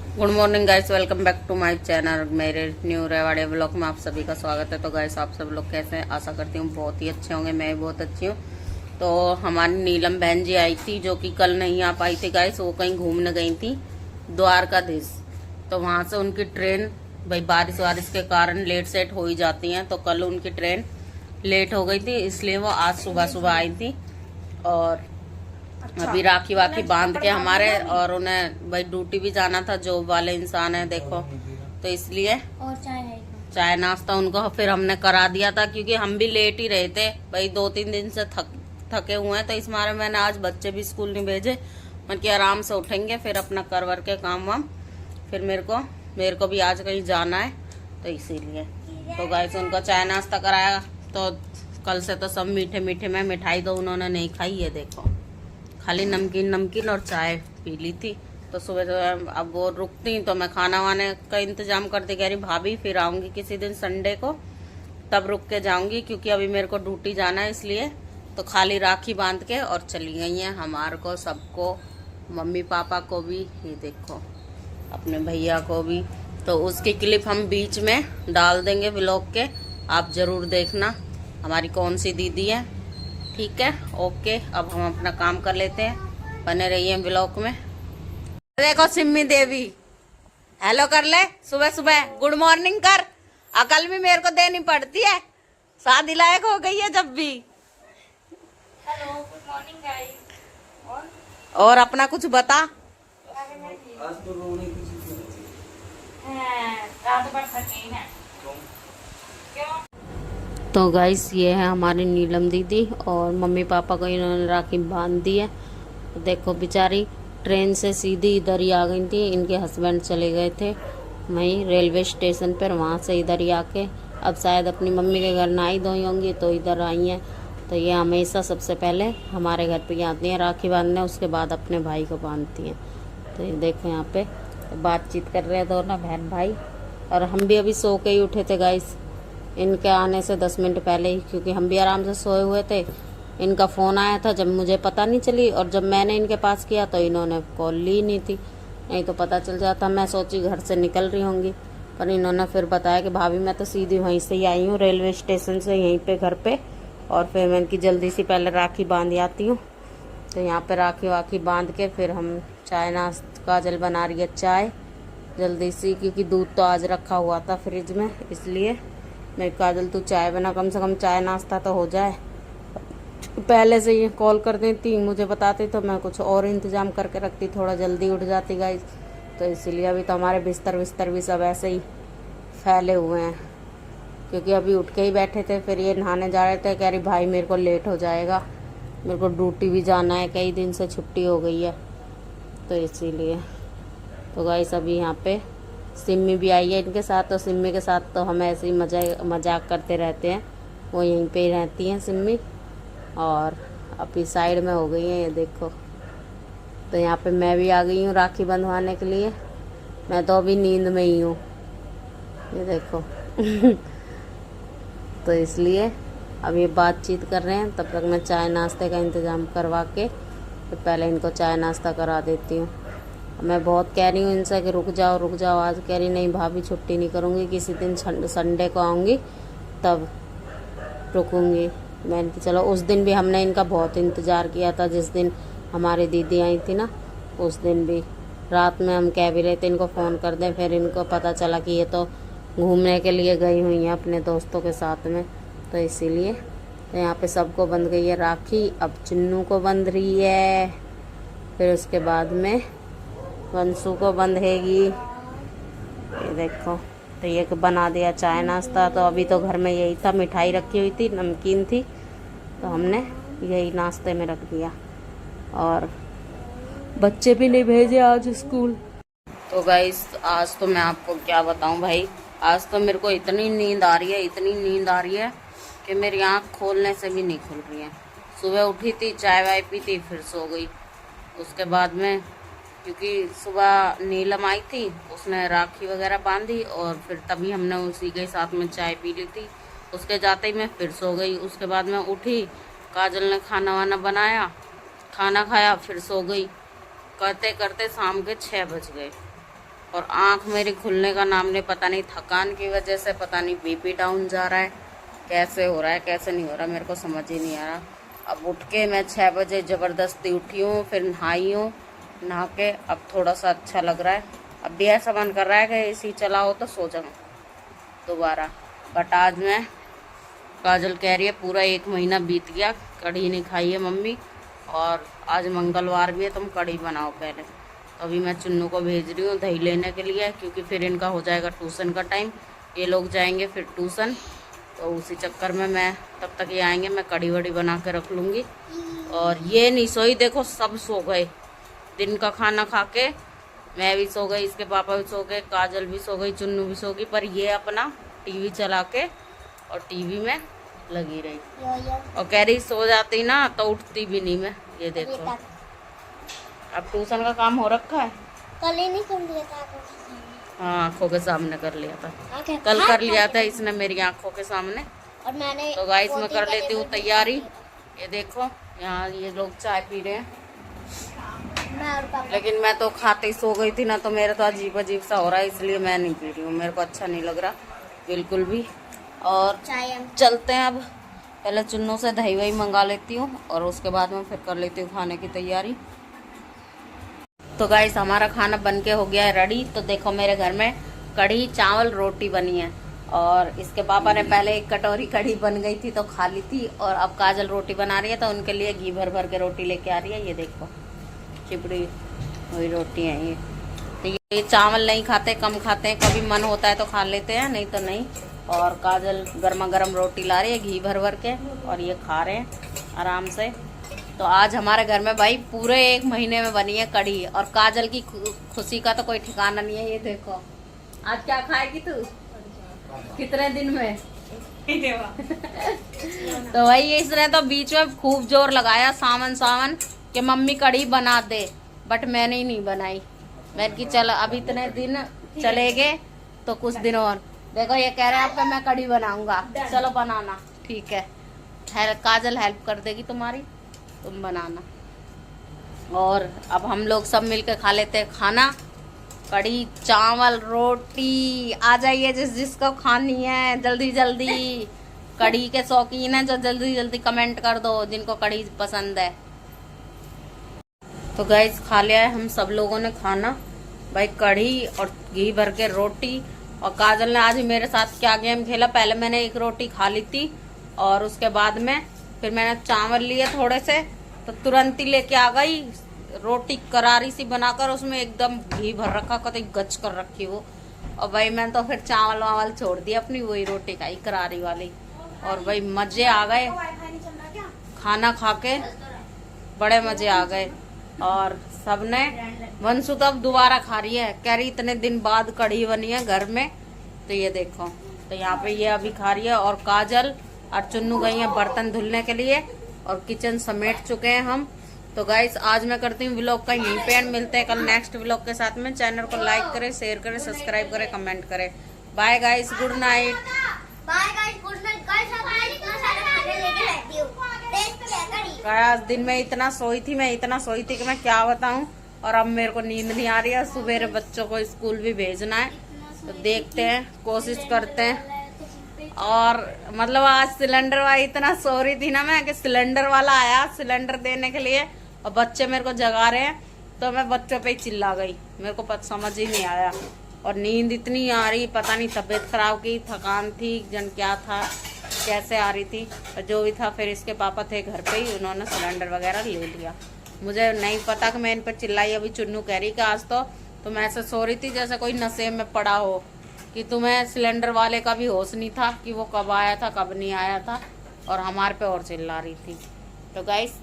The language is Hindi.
Good morning guys, welcome back to my channel. मेरे न्यू रेवाड़े ब्लॉग में आप सभी का स्वागत है। तो गाइस, आप सब लोग कैसे हैं? आशा करती हूँ बहुत ही अच्छे होंगे। मैं भी बहुत अच्छी हूँ। तो हमारी नीलम बहन जी आई थी, जो कि कल नहीं आ पाई थी गाइस। वो कहीं घूमने गई थी द्वारकाधीश। तो वहां से उनकी ट्रेन, भाई बारिश वारिश के कारण लेट सेट हो ही जाती है, तो कल उनकी ट्रेन लेट हो गई थी, इसलिए वो आज सुबह सुबह आई थी। और अभी राखी वाखी बांध के हमारे, और उन्हें भाई ड्यूटी भी जाना था, जॉब वाले इंसान है देखो, तो इसलिए और चाय नाश्ता उनको फिर हमने करा दिया था, क्योंकि हम भी लेट ही रहे थे भाई। 2-3 दिन से थके हुए हैं, तो इस मारे मैंने आज बच्चे भी स्कूल नहीं भेजे। मतलब कि आराम से उठेंगे, फिर अपना कर वर के काम वाम। फिर मेरे को भी आज कहीं जाना है, तो इसीलिए तो गाइस उनको चाय नाश्ता कराया। तो कल से तो सब मीठे मीठे में, मिठाई तो उन्होंने नहीं खाई है देखो, खाली नमकीन और चाय पी ली थी। तो सुबह अब वो रुकती तो मैं खाना वाने का इंतजाम करती, कह रही भाभी फिर आऊंगी किसी दिन संडे को, तब रुक के जाऊंगी, क्योंकि अभी मेरे को ड्यूटी जाना है, इसलिए। तो खाली राखी बांध के और चली गई हैं हमारे को, सबको, मम्मी पापा को भी, ये देखो अपने भैया को भी। तो उसकी क्लिप हम बीच में डाल देंगे व्लॉग के, आप जरूर देखना हमारी कौन सी दीदी है। ठीक है, ओके। अब हम अपना काम कर लेते हैं, बने रहिए व्लॉग में। देखो सिम्मी देवी, हेलो कर ले, सुबह सुबह गुड मॉर्निंग कर। अकल भी मेरे को देनी पड़ती है, शादी लायक हो गई है जब भी। Hello, good morning guys. और अपना कुछ बता। आज तो रोने की चीज़ नहीं थी। रात भर थके हैं। क्यों? तो गाइस, ये है हमारी नीलम दीदी, और मम्मी पापा को इन्होंने राखी बांध दी है। देखो बेचारी ट्रेन से सीधी इधर ही आ गई थी, इनके हस्बैंड चले गए थे वहीं रेलवे स्टेशन पर, वहाँ से इधर ही आके अब शायद अपनी मम्मी के घर नहाई धोई होंगी, तो इधर आई हैं। तो ये हमेशा सबसे पहले हमारे घर पे आती हैं राखी बांधने, उसके बाद अपने भाई को बांधती हैं। तो ये देखो यहाँ पे बातचीत कर रहे हैं दोनों बहन भाई, और हम भी अभी सो के ही उठे थे गाइस, इनके आने से 10 मिनट पहले ही, क्योंकि हम भी आराम से सोए हुए थे। इनका फ़ोन आया था जब मुझे पता नहीं चली, और जब मैंने इनके पास किया तो इन्होंने कॉल ली नहीं थी, नहीं तो पता चल जाता। मैं सोची घर से निकल रही होंगी, पर इन्होंने फिर बताया कि भाभी मैं तो सीधी वहीं से ही आई हूँ, रेलवे स्टेशन से यहीं पे घर पे, और फिर मैं इनकी जल्दी सी पहले राखी बांध आती हूँ। तो यहाँ पे राखी वाखी बांध के फिर हम चाय नाश्ता, काजल बना रही है चाय जल्दी सी, क्योंकि दूध तो आज रखा हुआ था फ्रिज में, इसलिए मैं, काजल तू चाय बना, कम से कम चाय नाश्ता तो हो जाए। पहले से ये कॉल कर देती, मुझे बताती तो मैं कुछ और इंतजाम करके रखती, थोड़ा जल्दी उठ जाती गाइस। तो इसीलिए अभी तो हमारे बिस्तर भी सब ऐसे ही फैले हुए हैं, क्योंकि अभी उठ के ही बैठे थे। फिर ये नहाने जा रहे थे, कह रही भाई मेरे को लेट हो जाएगा, मेरे को ड्यूटी भी जाना है, कई दिन से छुट्टी हो गई है, तो इसीलिए। तो गाइस अभी यहाँ पे सिम्मी भी आई है इनके साथ, तो सिम्मी के साथ तो हम ऐसे ही मजाक करते रहते हैं, वो यहीं पे ही रहती हैं सिम्मी। और अभी साइड में हो गई है ये देखो। तो यहाँ पे मैं भी आ गई हूँ राखी बंधवाने के लिए, मैं तो अभी नींद में ही हूँ, ये देखो तो इसलिए अब ये बातचीत कर रहे हैं, तब तक मैं चाय नाश्ते का इंतज़ाम करवा के तो पहले इनको चाय नाश्ता करा देती हूँ। मैं बहुत कह रही हूँ इनसे कि रुक जाओ, आज कह रही नहीं भाभी छुट्टी नहीं करूँगी, किसी दिन संडे को आऊँगी तब रुकूँगी। मैंने कि चलो, उस दिन भी हमने इनका बहुत इंतज़ार किया था, जिस दिन हमारी दीदी आई थी ना, उस दिन भी रात में हम कह भी रहे थे इनको फ़ोन कर दें, फिर इनको पता चला कि ये तो घूमने के लिए गई हुई हैं अपने दोस्तों के साथ में, तो इसीलिए। तो यहाँ पे सबको बंध गई है राखी, अब चिन्नू को बंध रही है, फिर उसके बाद में वंशु को बंधेगी, ये देखो। तो ये बना दिया चाय नाश्ता। तो अभी तो घर में यही था, मिठाई रखी हुई थी, नमकीन थी, तो हमने यही नाश्ते में रख दिया, और बच्चे भी नहीं भेजे आज स्कूल। तो गाइस आज तो मैं आपको क्या बताऊं भाई, आज तो मेरे को इतनी नींद आ रही है कि मेरी आँख खोलने से भी नहीं खुल रही है। सुबह उठी थी, चाय वाय पी थी, फिर सो गई। उसके बाद में, क्योंकि सुबह नीलम आई थी, उसने राखी वगैरह बांधी, और फिर तभी हमने उसी के साथ में चाय पी ली थी। उसके जाते ही मैं फिर सो गई। उसके बाद मैं उठी, काजल ने खाना वाना बनाया, खाना खाया, फिर सो गई। करते करते शाम के 6 बज गए। और आँख मेरी खुलने का नाम नहीं, पता नहीं थकान की वजह से, पता नहीं बीपी डाउन जा रहा है, कैसे हो रहा है कैसे नहीं हो रहा, मेरे को समझ ही नहीं आ रहा। अब उठ के मैं 6 बजे ज़बरदस्ती उठी हूँ, फिर नहाई हूँ, नहा के अब थोड़ा सा अच्छा लग रहा है। अब भी ऐसा मन कर रहा है कि एसी चला हो तो सो जाऊँ दोबारा। बट आज मैं, काजल कह रही है पूरा 1 महीना बीत गया, कढ़ी नहीं खाई है मम्मी, और आज मंगलवार भी है, तुम कढ़ी बनाओ पहले। तो अभी मैं चुन्नू को भेज रही हूँ दही लेने के लिए, क्योंकि फिर इनका हो जाएगा ट्यूशन का टाइम, ये लोग जाएंगे फिर ट्यूशन, तो उसी चक्कर में मैं तब तक ये आएंगे मैं कढ़ी वड़ी बना के रख लूँगी। और ये नहीं सोई, देखो सब सो गए, दिन का खाना खा के मैं भी सो गई, इसके पापा भी सो गए, काजल भी सो गई, चुन्नू भी सो गई, पर ये अपना टीवी चला के और टीवी में लगी रही, और कह रही सो जाती ना तो उठती भी नहीं मैं। ये देखो अब ट्यूशन का काम हो रखा है, कल ही नहीं कर लिया था। हाँ आँखों के सामने कर लिया था, कल कर लिया था इसने मेरी आँखों के सामने। और मैंने तो गाइस मैं कर लेती हूँ तैयारी। ये देखो यहाँ ये लोग चाय पी रहे हैं, मैं और पापा लेकिन मैं तो खाते ही सो गई थी ना, तो मेरा तो अजीब अजीब सा हो रहा है, इसलिए मैं नहीं पी रही हूँ, मेरे को अच्छा नहीं लग रहा बिल्कुल भी। और चाय चलते हैं, अब पहले चुन्नू से दही वही मंगा लेती हूँ और उसके बाद में फिर कर लेती हूँ खाने की तैयारी। तो गाइस हमारा खाना बन के हो गया है रेडी। तो देखो मेरे घर में कढ़ी चावल रोटी बनी है, और इसके पापा ने पहले 1 कटोरी कढ़ी बन गई थी तो खा ली थी, और अब काजल रोटी बना रही है, तो उनके लिए घी भर भर के रोटी लेके आ रही है। ये देखो चिपड़ी हुई रोटी है ये। तो ये चावल नहीं खाते, कम खाते हैं, कभी मन होता है तो खा लेते हैं, नहीं तो नहीं। और काजल गर्मा गर्म रोटी ला रही है घी भर भर के, और ये खा रहे हैं आराम से। तो आज हमारे घर में भाई पूरे 1 महीने में बनी है कढ़ी, और काजल की खुशी का तो कोई ठिकाना नहीं है। ये देखो आज क्या खाएगी तू, कितने दिन में? तो भाई इसने तो बीच में खूब जोर लगाया सावन कि मम्मी कढ़ी बना दे, बट मैंने ही नहीं बनाई। मैंने कि चल अब इतने दिन चले गए तो कुछ दिन और। देखो ये कह रहे हैं आपका मैं कढ़ी बनाऊंगा, चलो बनाना, ठीक है। काजल हेल्प कर देगी तुम्हारी, तुम बनाना। और अब हम लोग सब मिलकर खा लेते हैं खाना, कढ़ी चावल रोटी। आ जाइए जिसको खानी है जल्दी जल्दी, कढ़ी के शौकीन है जो जल्दी जल्दी कमेंट कर दो जिनको कढ़ी पसंद है। तो गाइस खा लिया है हम सब लोगों ने खाना, भाई कढ़ी और घी भर के रोटी। और काजल ने आज मेरे साथ क्या गेम खेला, पहले मैंने 1 रोटी खा ली थी, और उसके बाद में फिर मैंने चावल लिए थोड़े से, तो तुरंत ही लेके आ गई रोटी करारी सी बनाकर, उसमें एकदम घी भर रखा, कतई गच कर रखी वो। और भाई मैंने तो फिर चावल वावल छोड़ दिया, अपनी वही रोटी खाई करारी वाली। और भाई मजे आ गए, खाना खा के बड़े मजे आ गए। और सबने, वंशु तो अब दोबारा खा रही है, कह रही इतने दिन बाद कढ़ी बनी है घर में। तो ये देखो, तो यहाँ पे ये अभी खा रही है, और काजल और चुन्नू गई है बर्तन धुलने के लिए, और किचन समेट चुके हैं हम। तो गाइस आज मैं करती हूँ व्लॉग का यहीं पे एंड, मिलते हैं कल नेक्स्ट व्लॉग के साथ में। चैनल को लाइक करें, शेयर करें, सब्सक्राइब करें, कमेंट करें। Bye guys, good night. Bye guys, good night guys. अब मैं इतना सारा खाने लेके रहती हूँ, टेस्ट तो लेकर ही। आज दिन में इतना सोई थी कि मैं क्या बताऊं, और अब मेरे को नींद नहीं आ रही है। सवेरे बच्चों को स्कूल भी भेजना है, तो देखते हैं, कोशिश करते हैं। और मतलब आज सिलेंडर वाली इतना सो रही थी ना मैं, कि सिलेंडर वाला आया सिलेंडर देने के लिए, और बच्चे मेरे को जगा रहे हैं, तो मैं बच्चों पे ही चिल्ला गई, मेरे को समझ ही नहीं आया। और नींद इतनी आ रही, पता नहीं तबीयत खराब की, थकान थी, जन क्या था, कैसे आ रही थी, जो भी था। फिर इसके पापा थे घर पे ही, उन्होंने सिलेंडर वगैरह ले लिया। मुझे नहीं पता कि मैं इन पर चिल्लाई। अभी चुन्नू कह रही कि आज तो मैं ऐसे सो रही थी जैसे कोई नशे में पड़ा हो, कि तुम्हें सिलेंडर वाले का भी होश नहीं था कि वो कब आया था कब नहीं आया था, और हमारे पे और चिल्ला रही थी। तो गाइस